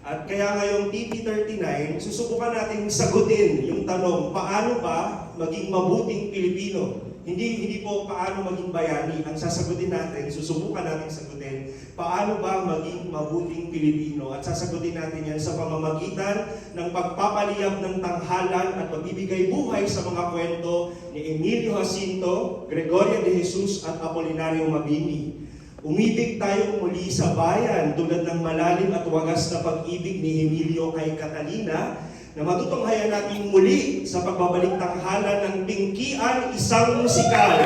At kaya ngayong TP39, susubukan natin sagutin yung tanong, paano ba maging mabuting Pilipino? Hindi po paano maging bayani. Ang sasagutin natin, susubukan natin sagutin, paano ba maging mabuting Pilipino? At sasagutin natin yan sa pamamagitan ng pagpapaliyab ng tanghalan at pagbibigay buhay sa mga kwento ni Emilio Jacinto, Gregoria de Jesus at Apolinario Mabini. Umibig tayong muli sa bayan tulad ng malalim at wagas na pag-ibig ni Emilio kay Catalina, na matutunghayan natin muli sa pagbabalik tanghalan ng Pingkian, Isang Musikal.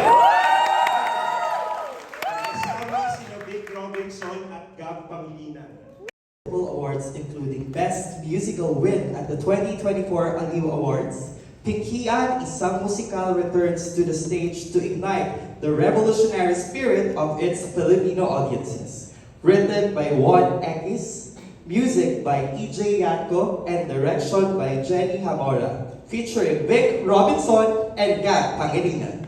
Kasama sina Vic Robinson at Gab Pangilinan. Awards including Best Musical Win at the 2024 Aliw Awards, Pingkian, Isang Musikal returns to the stage to ignite the revolutionary spirit of its Filipino audiences. Written by Juan Ekis, music by EJ Yatko, and direction by Jenny Hamora, featuring Vic Robinson and Gab Pangilinan.